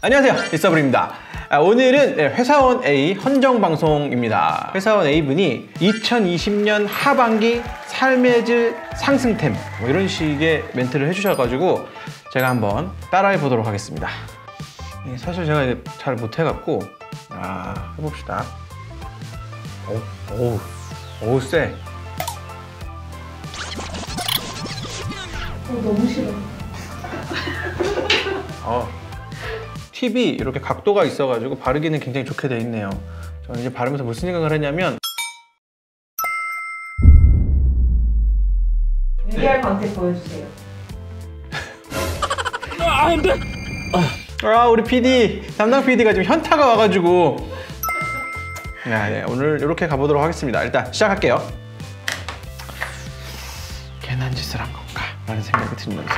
안녕하세요, 이서블입니다. 오늘은 회사원 A 헌정 방송입니다. 회사원 A분이 2020년 하반기 삶의 질 상승템 뭐 이런 식의 멘트를 해주셔가지고 제가 한번 따라해 보도록 하겠습니다. 사실 제가 잘 못해갖고 해봅시다. 오우 쎄. 너무 싫어. 팁이 이렇게 각도가 있어가지고 바르기는 굉장히 좋게 돼 있네요. 저는 이제 바르면서 무슨 생각을 했냐면 유리알 광택 보여주세요. 안돼! 우리 PD, 담당 PD가 지금 현타가 와가지고 네, 오늘 이렇게 가보도록 하겠습니다. 일단 시작할게요. 괜한 짓을 한 건가? 라는 생각이 들면서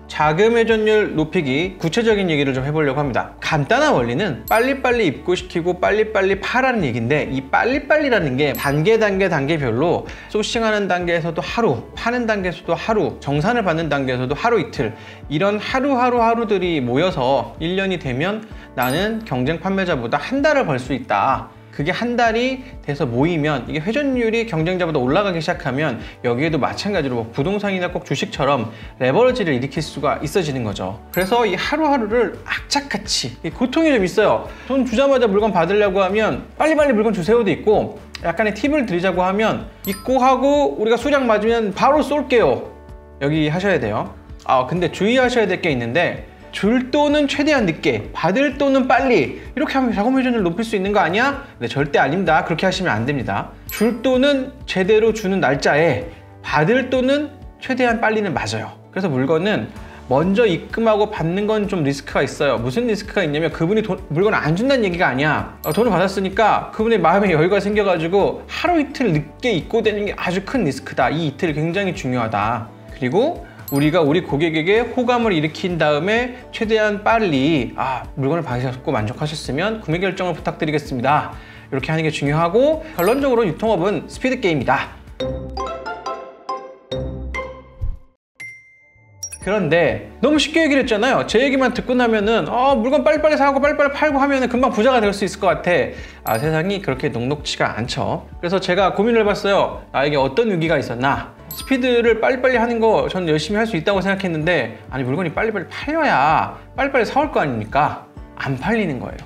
자금 회전율 높이기 구체적인 얘기를 좀 해보려고 합니다. 간단한 원리는 빨리빨리 입고시키고 빨리빨리 파라는 얘기인데, 이 빨리빨리라는 게 단계별로 소싱하는 단계에서도 하루, 파는 단계에서도 하루, 정산을 받는 단계에서도 하루 이틀, 이런 하루들이 모여서 1년이 되면 나는 경쟁 판매자보다 한 달을 벌 수 있다. 그게 한 달이 돼서 모이면 이게 회전율이 경쟁자보다 올라가기 시작하면 여기에도 마찬가지로 뭐 부동산이나 꼭 주식처럼 레버리지를 일으킬 수가 있어지는 거죠. 그래서 이 하루하루를 악착같이, 고통이 좀 있어요. 돈 주자마자 물건 받으려고 하면 빨리빨리 물건 주세요도 있고, 약간의 팁을 드리자고 하면 입고하고 우리가 수량 맞으면 바로 쏠게요, 여기 하셔야 돼요. 근데 주의하셔야 될 게 있는데, 줄 돈은 최대한 늦게, 받을 돈은 빨리, 이렇게 하면 자금 회전율 높일 수 있는 거 아니야? 네, 절대 아닙니다. 그렇게 하시면 안 됩니다. 줄 돈은 제대로 주는 날짜에, 받을 돈은 최대한 빨리는 맞아요. 그래서 물건은 먼저 입금하고 받는 건 좀 리스크가 있어요. 무슨 리스크가 있냐면, 그분이 물건을 안 준다는 얘기가 아니야. 돈을 받았으니까 그분의 마음에 여유가 생겨가지고 하루 이틀 늦게 입고되는 게 아주 큰 리스크다. 이 이틀이 굉장히 중요하다. 그리고 우리가 우리 고객에게 호감을 일으킨 다음에 최대한 빨리 물건을 받으셨고 만족하셨으면 구매 결정을 부탁드리겠습니다. 이렇게 하는 게 중요하고, 결론적으로 유통업은 스피드 게임이다. 그런데 너무 쉽게 얘기를 했잖아요. 제 얘기만 듣고 나면은 물건 빨리빨리 사고 빨리빨리 팔고 하면은 금방 부자가 될 수 있을 것 같아. 세상이 그렇게 녹록지가 않죠. 그래서 제가 고민을 해봤어요. 나에게 어떤 위기가 있었나? 스피드를 빨리빨리 하는 거 저는 열심히 할 수 있다고 생각했는데, 물건이 빨리빨리 팔려야 빨리빨리 사올 거 아닙니까? 안 팔리는 거예요.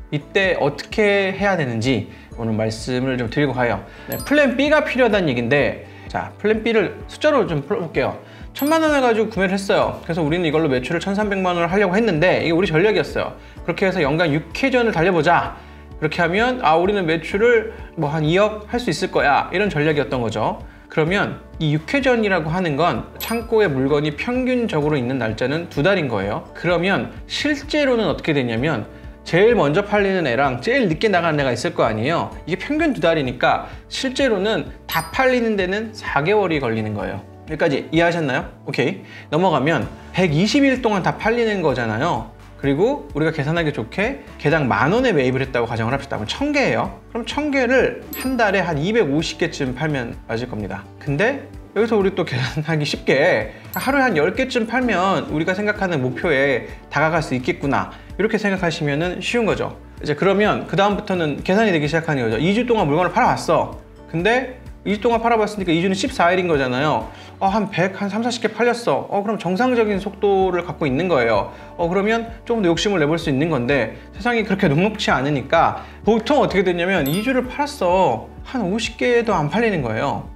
이때 어떻게 해야 되는지 오늘 말씀을 좀 드리고 가요. 플랜 B가 필요하다는 얘기인데, 자, 플랜 B를 숫자로 좀 풀어볼게요. 1000만 원을 가지고 구매를 했어요. 그래서 우리는 이걸로 매출을 1300만 원을 하려고 했는데, 이게 우리 전략이었어요. 그렇게 해서 연간 6회전을 달려보자. 그렇게 하면 우리는 매출을 뭐 한 2억 할 수 있을 거야, 이런 전략이었던 거죠. 그러면 이 6회전이라고 하는 건 창고에 물건이 평균적으로 있는 날짜는 2달인 거예요. 그러면 실제로는 어떻게 되냐면, 제일 먼저 팔리는 애랑 제일 늦게 나가는 애가 있을 거 아니에요. 이게 평균 2달이니까 실제로는 다 팔리는 데는 4개월이 걸리는 거예요. 여기까지 이해하셨나요? 오케이. 넘어가면 120일 동안 다 팔리는 거잖아요. 그리고 우리가 계산하기 좋게 개당 10,000원에 매입을 했다고 가정을 합시다. 그럼 1000개예요. 그럼 1000개를 한 달에 한 250개쯤 팔면 맞을 겁니다. 근데 여기서 우리 또 계산하기 쉽게 하루에 한 10개쯤 팔면 우리가 생각하는 목표에 다가갈 수 있겠구나, 이렇게 생각하시면 쉬운 거죠. 이제 그러면 그 다음부터는 계산이 되기 시작하는 거죠. 2주 동안 물건을 팔아왔어. 근데 2주 동안 팔아봤으니까 2주는 14일인 거잖아요. 한 30-40개 팔렸어. 그럼 정상적인 속도를 갖고 있는 거예요. 그러면 조금 더 욕심을 내볼 수 있는 건데, 세상이 그렇게 녹록치 않으니까 보통 어떻게 되냐면 2주를 팔았어. 한 50개도 안 팔리는 거예요.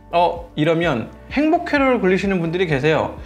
이러면 행복회로를 굴리시는 분들이 계세요.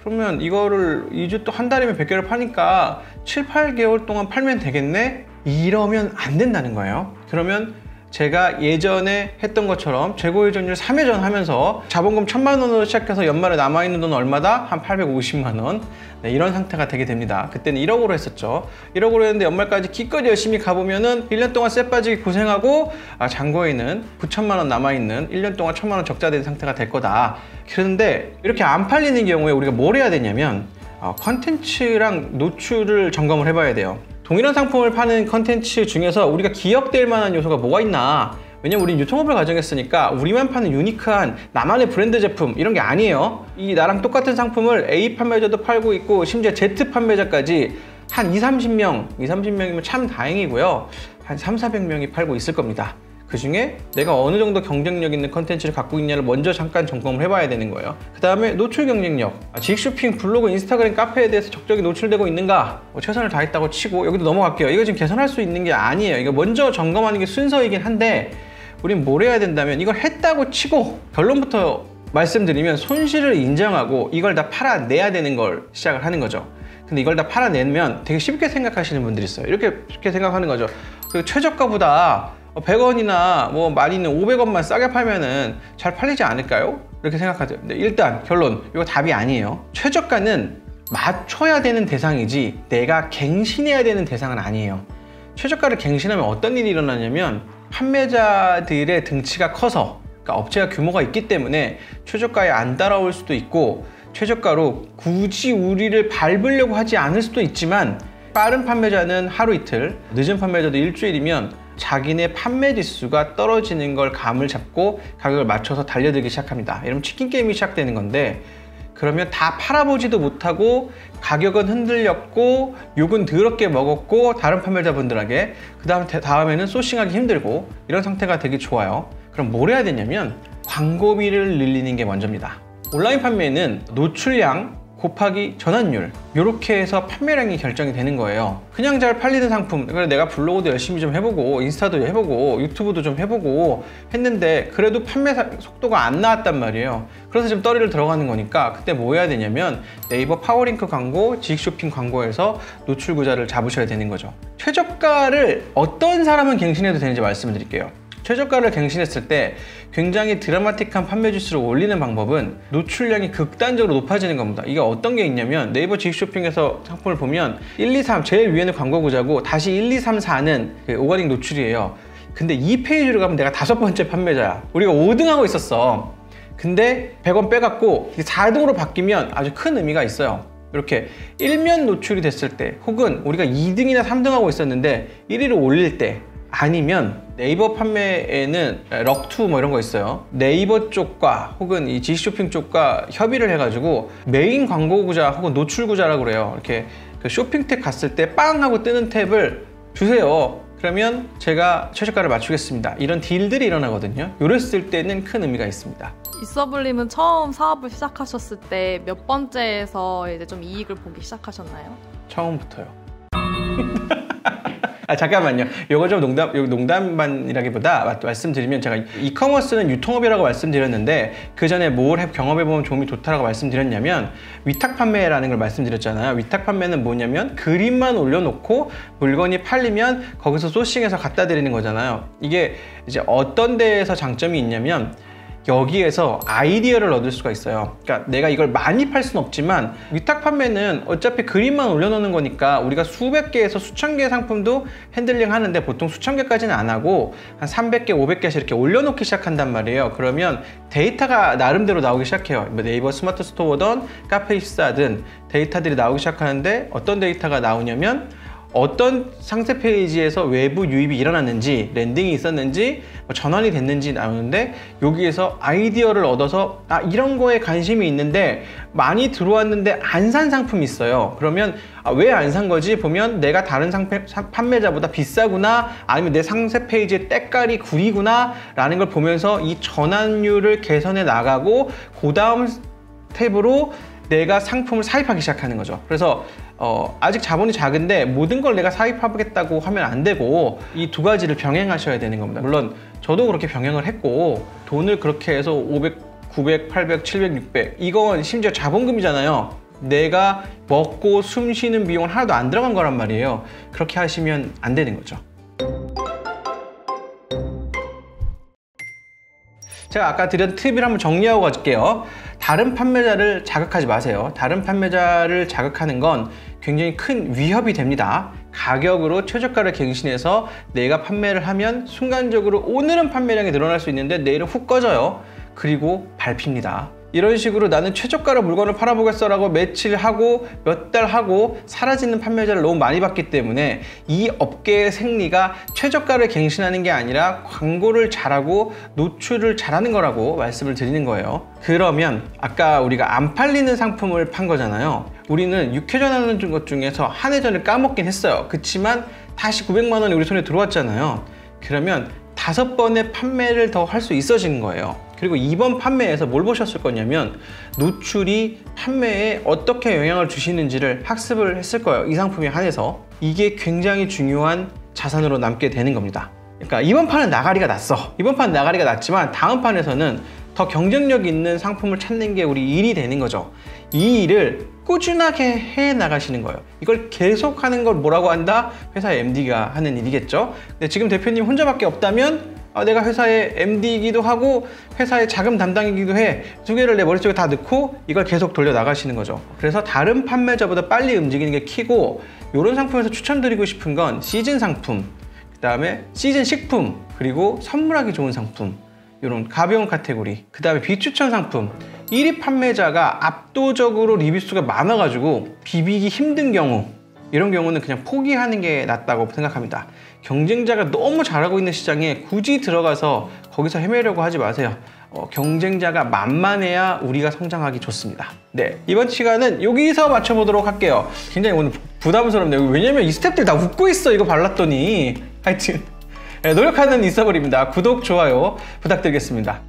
그러면 이거를 2주 또 한 달이면 100개를 파니까 7-8개월 동안 팔면 되겠네? 이러면 안 된다는 거예요. 그러면 제가 예전에 했던 것처럼 재고회전율 3회전 하면서 자본금 1000만 원으로 시작해서 연말에 남아있는 돈은 얼마다? 한 850만 원. 네, 이런 상태가 되게 됩니다. 그때는 1억으로 했었죠. 1억으로 했는데 연말까지 기껏 열심히 가보면은 1년 동안 쎄 빠지게 고생하고 잔고에는 9천만 원 남아있는 1년 동안 1000만 원 적자된 상태가 될 거다. 그런데 이렇게 안 팔리는 경우에 우리가 뭘 해야 되냐면 컨텐츠랑 노출을 점검을 해봐야 돼요. 동일한 상품을 파는 컨텐츠 중에서 우리가 기억될 만한 요소가 뭐가 있나, 왜냐면 우린 유통업을 가정했으니까 우리만 파는 유니크한 나만의 브랜드 제품 이런 게 아니에요. 이 나랑 똑같은 상품을 A 판매자도 팔고 있고 심지어 Z 판매자까지 한 30명이면 참 다행이고요. 한 400명이 팔고 있을 겁니다. 그 중에 내가 어느 정도 경쟁력 있는 컨텐츠를 갖고 있냐를 먼저 잠깐 점검을 해봐야 되는 거예요. 그 다음에 노출 경쟁력. 지익쇼핑 블로그, 인스타그램, 카페에 대해서 적절히 노출되고 있는가? 최선을 다했다고 치고 여기도 넘어갈게요. 이거 지금 개선할 수 있는 게 아니에요. 이거 먼저 점검하는 게 순서이긴 한데 우린 뭘 해야 된다면 이걸 했다고 치고 결론부터 말씀드리면 손실을 인정하고 이걸 다 팔아내야 되는 걸 시작을 하는 거죠. 근데 이걸 다 팔아내면 되게 쉽게 생각하시는 분들이 있어요. 이렇게 쉽게 생각하는 거죠. 그리고 최저가보다 100원이나 뭐 많이는 500원만 싸게 팔면은 잘 팔리지 않을까요? 이렇게 생각하죠. 근데 일단 결론, 이거 답이 아니에요. 최저가는 맞춰야 되는 대상이지 내가 갱신해야 되는 대상은 아니에요. 최저가를 갱신하면 어떤 일이 일어나냐면 판매자들의 등치가 커서, 그러니까 업체가 규모가 있기 때문에 최저가에 안 따라올 수도 있고 최저가로 굳이 우리를 밟으려고 하지 않을 수도 있지만 빠른 판매자는 하루 이틀, 늦은 판매자도 일주일이면 자기네 판매 지수가 떨어지는 걸 감을 잡고 가격을 맞춰서 달려들기 시작합니다. 이러면 치킨 게임이 시작되는 건데 그러면 다 팔아보지도 못하고 가격은 흔들렸고 욕은 더럽게 먹었고 다른 판매자분들에게 그 다음에는 소싱하기 힘들고 이런 상태가 되게 좋아요. 그럼 뭘 해야 되냐면 광고비를 늘리는 게 먼저입니다. 온라인 판매는 노출량 곱하기 전환율 이렇게 해서 판매량이 결정이 되는 거예요. 그냥 잘 팔리는 상품, 그래 내가 블로그도 열심히 좀 해보고 인스타도 해보고 유튜브도 좀 해보고 했는데 그래도 판매 속도가 안 나왔단 말이에요. 그래서 지금 떨이를 들어가는 거니까 그때 뭐 해야 되냐면 네이버 파워링크 광고, 지익쇼핑 광고에서 노출 구자를 잡으셔야 되는 거죠. 최저가를 어떤 사람은 갱신해도 되는지 말씀을 드릴게요. 최저가를 갱신했을 때 굉장히 드라마틱한 판매 지수를 올리는 방법은 노출량이 극단적으로 높아지는 겁니다. 이게 어떤 게 있냐면 네이버 지익쇼핑에서 상품을 보면 1, 2, 3 제일 위에는 광고 구자고 다시 1, 2, 3, 4는 오가닉 노출이에요. 근데 이 페이지로 가면 내가 5번째 판매자야. 우리가 5등 하고 있었어. 근데 100원 빼갖고 4등으로 바뀌면 아주 큰 의미가 있어요. 이렇게 일면 노출이 됐을 때 혹은 우리가 2등이나 3등 하고 있었는데 1위로 올릴 때 아니면 네이버 판매에는 럭2 뭐 이런 거 있어요. 네이버 쪽과 혹은 이 지쇼핑 쪽과 협의를 해가지고 메인 광고 구자 혹은 노출 구자라고 그래요. 이렇게 그 쇼핑 탭 갔을 때 빵 하고 뜨는 탭을 주세요. 그러면 제가 최저가를 맞추겠습니다. 이런 딜들이 일어나거든요. 이랬을 때는 큰 의미가 있습니다. 이서블님은 처음 사업을 시작하셨을 때 몇 번째에서 이제 좀 이익을 보기 시작하셨나요? 처음부터요. 잠깐만요. 이거 좀 농담반이라기보다 말씀드리면 제가 이커머스는 유통업이라고 말씀드렸는데 그 전에 뭘 경험해보면 도움이 좋다라고 말씀드렸냐면 위탁 판매라는 걸 말씀드렸잖아요. 위탁 판매는 뭐냐면 그림만 올려놓고 물건이 팔리면 거기서 소싱해서 갖다 드리는 거잖아요. 이게 이제 어떤 데에서 장점이 있냐면 여기에서 아이디어를 얻을 수가 있어요. 그러니까 내가 이걸 많이 팔 수는 없지만 위탁 판매는 어차피 그림만 올려놓는 거니까 우리가 수백 개에서 수천 개의 상품도 핸들링 하는데 보통 수천 개까지는 안 하고 한 300개, 500개씩 이렇게 올려놓기 시작한단 말이에요. 그러면 데이터가 나름대로 나오기 시작해요. 네이버 스마트 스토어든 카페24든 데이터들이 나오기 시작하는데 어떤 데이터가 나오냐면 어떤 상세 페이지에서 외부 유입이 일어났는지, 랜딩이 있었는지, 전환이 됐는지 나오는데 여기에서 아이디어를 얻어서 이런 거에 관심이 있는데 많이 들어왔는데 안 산 상품이 있어요. 그러면 왜 안 산 거지? 보면 내가 다른 판매자보다 비싸구나, 아니면 내 상세 페이지의 때깔이 구리구나 라는 걸 보면서 이 전환율을 개선해 나가고 그 다음 탭으로 내가 상품을 사입하기 시작하는 거죠. 그래서 아직 자본이 작은데 모든 걸 내가 사입하겠다고 하면 안 되고 이 두 가지를 병행하셔야 되는 겁니다. 물론 저도 그렇게 병행을 했고 돈을 그렇게 해서 500, 900, 800, 700, 600 이건 심지어 자본금이잖아요. 내가 먹고 숨 쉬는 비용은 하나도 안 들어간 거란 말이에요. 그렇게 하시면 안 되는 거죠. 제가 아까 드린 팁을 한번 정리하고 갈게요. 다른 판매자를 자극하지 마세요. 다른 판매자를 자극하는 건 굉장히 큰 위협이 됩니다. 가격으로 최저가를 갱신해서 내가 판매를 하면 순간적으로 오늘은 판매량이 늘어날 수 있는데 내일은 훅 꺼져요. 그리고 밟힙니다. 이런 식으로 나는 최저가로 물건을 팔아보겠어라고 며칠 하고 몇 달 하고 사라지는 판매자를 너무 많이 봤기 때문에 이 업계의 생리가 최저가를 갱신하는 게 아니라 광고를 잘하고 노출을 잘하는 거라고 말씀을 드리는 거예요. 그러면 아까 우리가 안 팔리는 상품을 판 거잖아요. 우리는 육회전하는 것 중에서 한 회전을 까먹긴 했어요. 그치만 다시 900만 원이 우리 손에 들어왔잖아요. 그러면 5번의 판매를 더 할 수 있어지는 거예요. 그리고 이번 판매에서 뭘 보셨을 거냐면 노출이 판매에 어떻게 영향을 주시는지를 학습을 했을 거예요. 이 상품에 한해서. 이게 굉장히 중요한 자산으로 남게 되는 겁니다. 그러니까 이번 판은 나가리가 났어. 이번 판은 나가리가 났지만 다음 판에서는 더 경쟁력 있는 상품을 찾는 게 우리 일이 되는 거죠. 이 일을 꾸준하게 해 나가시는 거예요. 이걸 계속 하는 걸 뭐라고 한다? 회사 MD가 하는 일이겠죠. 근데 지금 대표님 혼자밖에 없다면 내가 회사의 MD이기도 하고 회사의 자금 담당이기도 해. 두 개를 내 머릿속에 다 넣고 이걸 계속 돌려 나가시는 거죠. 그래서 다른 판매자보다 빨리 움직이는 게 키고, 이런 상품에서 추천드리고 싶은 건 시즌 상품, 그 다음에 시즌 식품, 그리고 선물하기 좋은 상품, 이런 가벼운 카테고리, 그 다음에 비추천 상품. 1위 판매자가 압도적으로 리뷰 수가 많아가지고 비비기 힘든 경우, 이런 경우는 그냥 포기하는 게 낫다고 생각합니다. 경쟁자가 너무 잘하고 있는 시장에 굳이 들어가서 거기서 헤매려고 하지 마세요. 경쟁자가 만만해야 우리가 성장하기 좋습니다. 네, 이번 시간은 여기서 맞춰보도록 할게요. 굉장히 오늘 부담스럽네요. 왜냐면 이 스태프들 다 웃고 있어, 이거 발랐더니. 하여튼 노력하는 이서블입니다. 구독, 좋아요 부탁드리겠습니다.